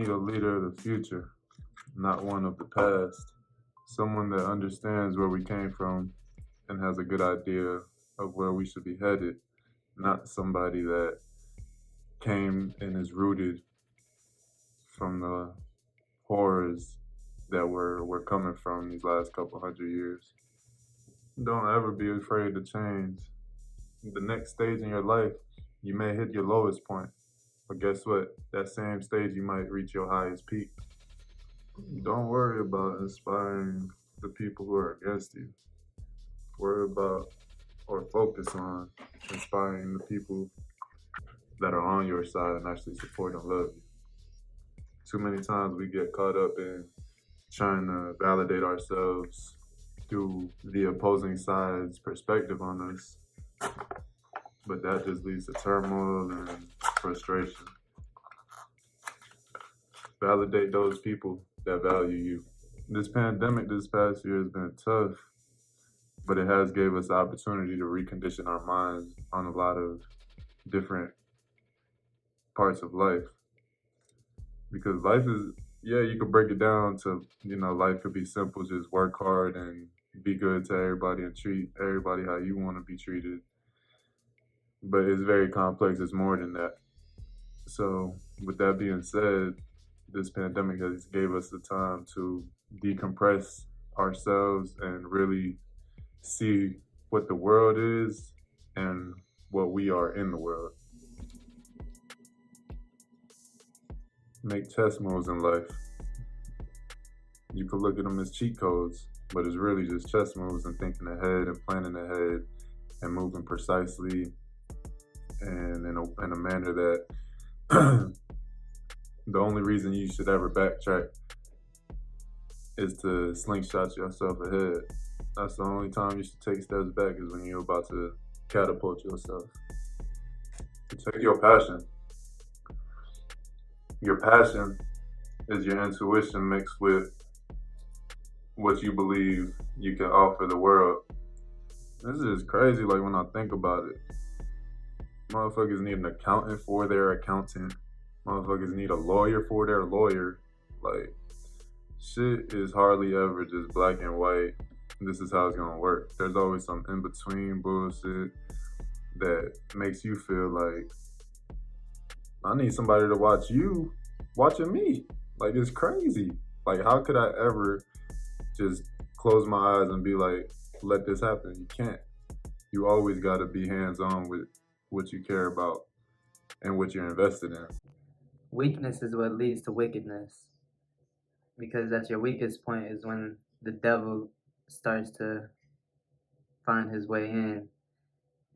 need a leader of the future, not one of the past. Someone that understands where we came from and has a good idea of where we should be headed, not somebody that came and is rooted from the horrors that we're coming from these last couple 100 years. Don't ever be afraid to change. The next stage in your life, you may hit your lowest point, but guess what? That same stage, you might reach your highest peak. Don't worry about inspiring the people who are against you. Worry about or focus on inspiring the people that are on your side and actually support and love you. Too many times we get caught up in trying to validate ourselves through the opposing side's perspective on us, but that just leads to turmoil and frustration. Validate those people that value you. This pandemic this past year has been tough, but it has gave us the opportunity to recondition our minds on a lot of different parts of life. Because life is, yeah, you could break it down to, life could be simple, just work hard and be good to everybody and treat everybody how you want to be treated. But it's very complex, it's more than that. So with that being said, this pandemic has gave us the time to decompress ourselves and really see what the world is and what we are in the world. Make chess moves in life. You could look at them as cheat codes, but it's really just chess moves and thinking ahead and planning ahead and moving precisely and in a manner that the only reason you should ever backtrack is to slingshot yourself ahead. That's the only time you should take steps back is when you're about to catapult yourself. Protect your passion. Your passion is your intuition mixed with what you believe you can offer the world. This is crazy, like when I think about it. Motherfuckers need an accountant for their accountant. Motherfuckers need a lawyer for their lawyer. Like, shit is hardly ever just black and white. This is how it's gonna work. There's always some in-between bullshit that makes you feel like, I need somebody to watch you watching me. Like, it's crazy. Like, how could I ever just close my eyes and be like, let this happen? You can't. You always gotta be hands-on with what you care about and what you're invested in. Weakness is what leads to wickedness. Because at your weakest point is when the devil starts to find his way in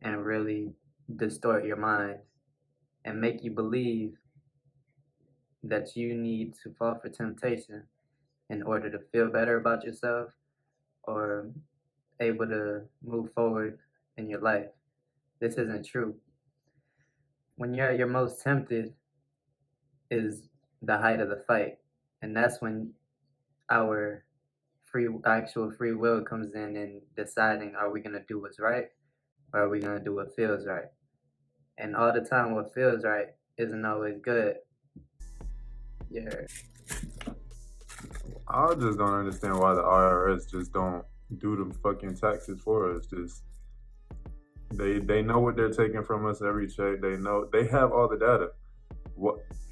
and really distort your mind and make you believe that you need to fall for temptation in order to feel better about yourself or able to move forward in your life. This isn't true. When you're at your most tempted is the height of the fight, and that's when our actual free will comes in and deciding, are we going to do what's right or are we going to do what feels right? And all the time what feels right isn't always good. Yeah. I just don't understand why the IRS just don't do the fucking taxes for us. Just they know what they're taking from us every check. They know they have all the data.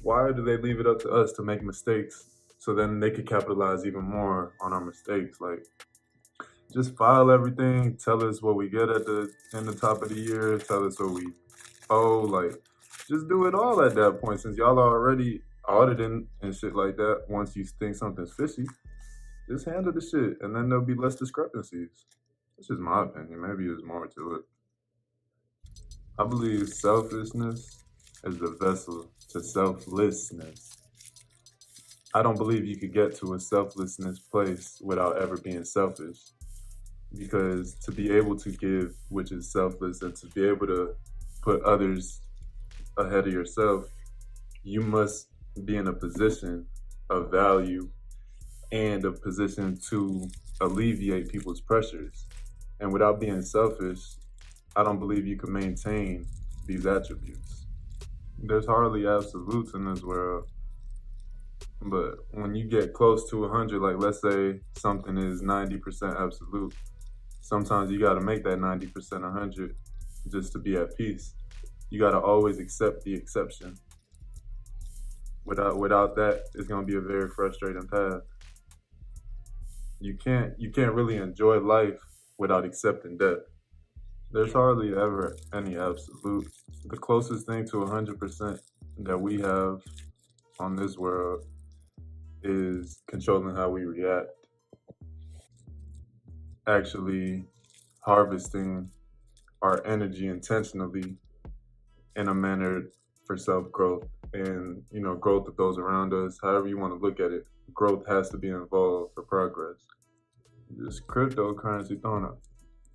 Why do they leave it up to us to make mistakes so then they could capitalize even more on our mistakes? Like, just file everything, tell us what we get at the top of the year, tell us what we owe. Like, just do it all at that point, since y'all are already auditing and shit like that. Once you think something's fishy, just handle the shit and then there'll be less discrepancies. That's just my opinion. Maybe there's more to it. I believe selfishness is the vessel to selflessness. I don't believe you could get to a selflessness place without ever being selfish. Because to be able to give, which is selfless, and to be able to put others ahead of yourself, you must be in a position of value and a position to alleviate people's pressures. And without being selfish, I don't believe you can maintain these attributes. There's hardly absolutes in this world. But when you get close to 100, like let's say something is 90% absolute, sometimes you got to make that 90% 100 just to be at peace. You got to always accept the exception. Without that, it's gonna be a very frustrating path. You can't really enjoy life without accepting death. There's hardly ever any absolute. The closest thing to 100% that we have on this world is controlling how we react, actually harvesting our energy intentionally in a manner for self-growth and growth of those around us. However you want to look at it, growth has to be involved for progress. This cryptocurrency throwing a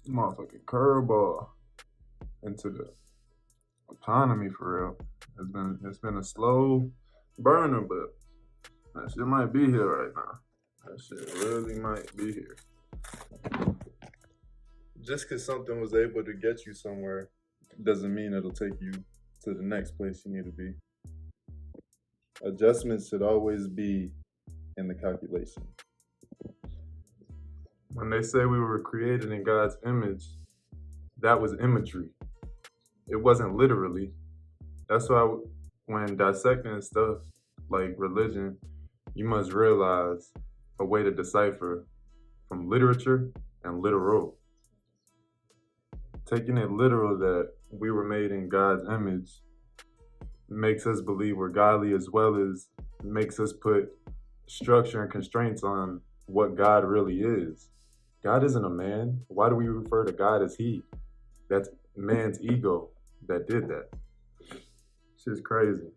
motherfucking curveball into the economy for real. It's been a slow burner, but that shit might be here right now. That shit really might be here. Just because something was able to get you somewhere doesn't mean it'll take you to the next place you need to be. Adjustments should always be in the calculation. When they say we were created in God's image, that was imagery. It wasn't literally. That's why when dissecting stuff like religion, you must realize a way to decipher from literature and literal. Taking it literal that we were made in God's image makes us believe we're godly, as well as makes us put structure and constraints on what God really is. God isn't a man. Why do we refer to God as he? That's man's ego that did that. Shit's crazy.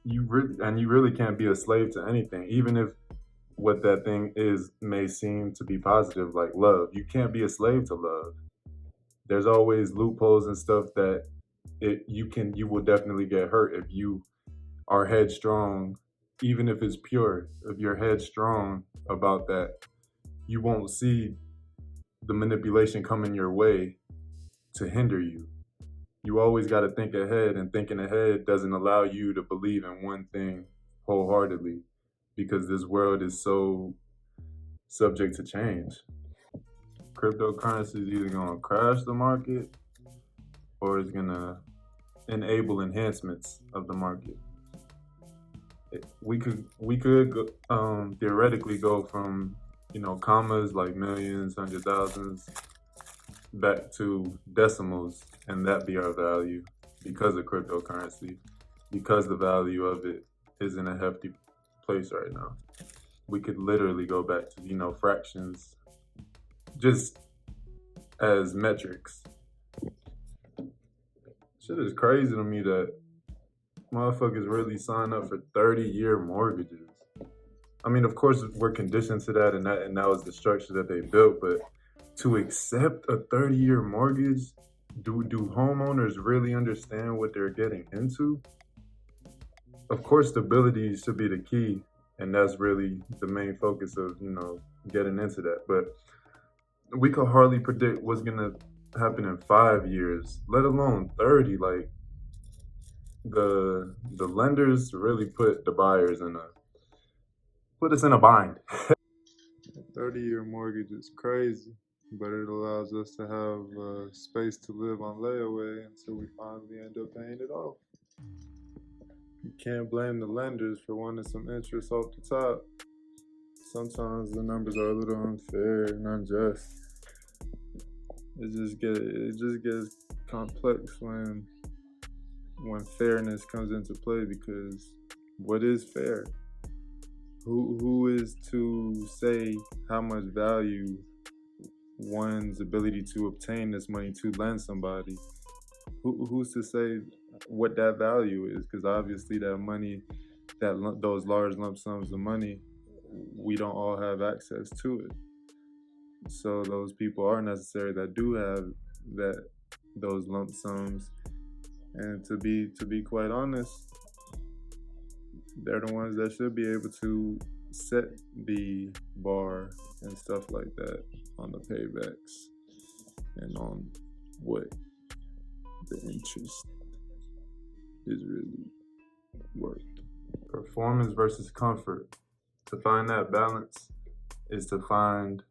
You really can't be a slave to anything, even if what that thing is may seem to be positive, like love. You can't be a slave to love. There's always loopholes and stuff that you will definitely get hurt if you are headstrong, even if it's pure. If you're headstrong about that, you won't see the manipulation coming your way to hinder you. You always got to think ahead, and thinking ahead doesn't allow you to believe in one thing wholeheartedly, because this world is so subject to change. Cryptocurrency is either going to crash the market or it's going to enable enhancements of the market. We could theoretically go from commas like millions, hundred thousands, back to decimals, and that be our value because of cryptocurrency, because the value of it is in a hefty place right now. We could literally go back to fractions, just as metrics. Shit is crazy to me that motherfuckers really sign up for 30-year mortgages. I mean, of course, we're conditioned to that, and that was the structure that they built. But to accept a 30-year mortgage, do homeowners really understand what they're getting into? Of course, stability should be the key, and that's really the main focus of getting into that. But we could hardly predict what's gonna happen in 5 years, let alone 30. Like the lenders really put the buyers put us in a bind. 30-year mortgage is crazy, but it allows us to have space to live on layaway until we finally end up paying it off. You can't blame the lenders for wanting some interest off the top. Sometimes the numbers are a little unfair and unjust. It just gets complex when fairness comes into play, because what is fair? Who is to say how much value one's ability to obtain this money to lend somebody? Who's to say what that value is? Because obviously that money, those large lump sums of money, we don't all have access to it. So those people are necessary that do have those lump sums, and to be quite honest, they're the ones that should be able to set the bar and stuff like that on the paybacks and on what the interest is really worth. Performance versus comfort. To find that balance is to find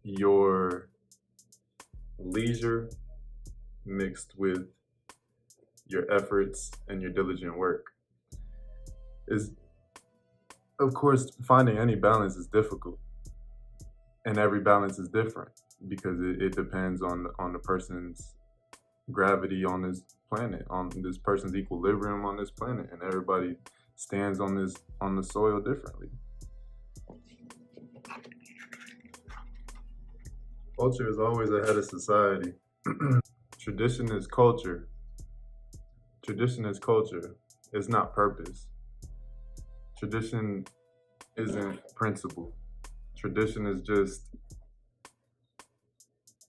your leisure mixed with your efforts and your diligent work. Of course, finding any balance is difficult, and every balance is different because it depends on the person's gravity on this planet, on this person's equilibrium on this planet, and everybody stands on the soil differently. Culture is always ahead of society. Tradition is culture. Tradition is culture. It's not purpose. Tradition isn't principle. Tradition is just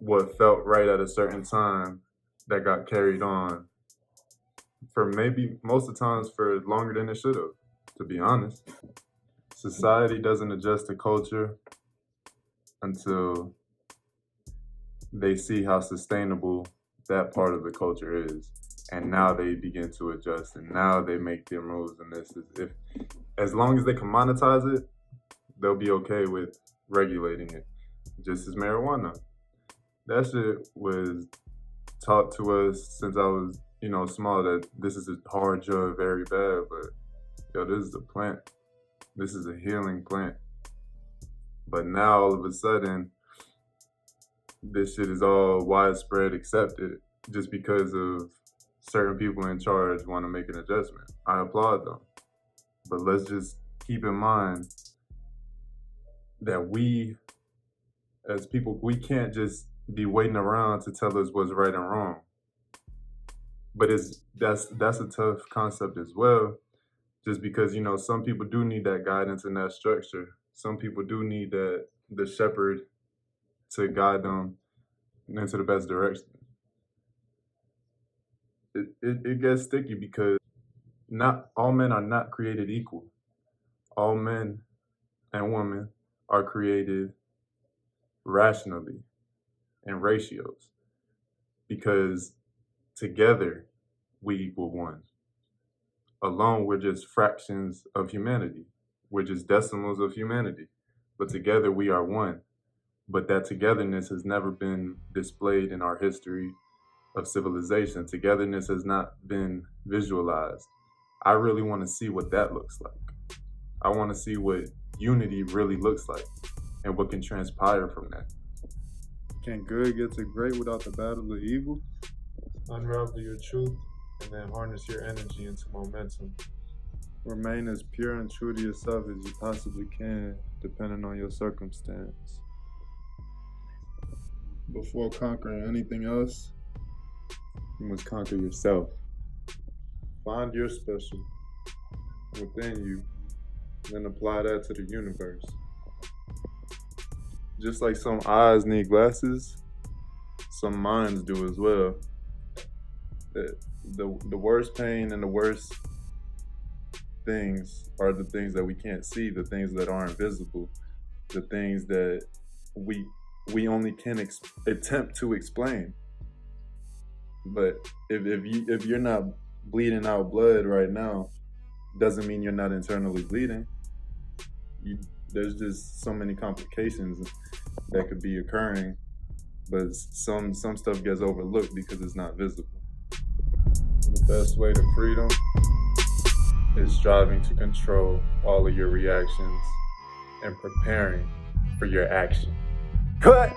what felt right at a certain time that got carried on for maybe most of the times for longer than it should have, to be honest. Society doesn't adjust to culture until they see how sustainable that part of the culture is. And now they begin to adjust, and now they make their moves. And as long as they can monetize it, they'll be okay with regulating it. Just as marijuana. That shit was taught to us since I was, small, that this is a hard drug, very bad, but this is a plant. This is a healing plant. But now all of a sudden, this shit is all widespread accepted just because of certain people in charge want to make an adjustment. I applaud them. But let's just keep in mind that we, as people, we can't just be waiting around to tell us what's right and wrong. But that's a tough concept as well, just because, some people do need that guidance and that structure. Some people do need the shepherd to guide them into the best direction. It gets sticky because not all men are not created equal. All men and women are created rationally in ratios, because together we equal one. Alone, we're just fractions of humanity. We're just decimals of humanity. But together we are one. But that togetherness has never been displayed in our history of civilization. Togetherness has not been visualized. I really want to see what that looks like. I want to see what unity really looks like and what can transpire from that. Can good get to great without the battle of evil? Unravel your truth and then harness your energy into momentum. Remain as pure and true to yourself as you possibly can, depending on your circumstance. Before conquering anything else, you must conquer yourself. Find your special within you, then apply that to the universe. Just like some eyes need glasses, some minds do as well. The worst pain and the worst things are the things that we can't see, the things that aren't visible, the things that we only can attempt to explain. But if you're not bleeding out blood right now, doesn't mean you're not internally bleeding. There's just so many complications that could be occurring, but some stuff gets overlooked because it's not visible. The best way to freedom is striving to control all of your reactions and preparing for your action. Cut!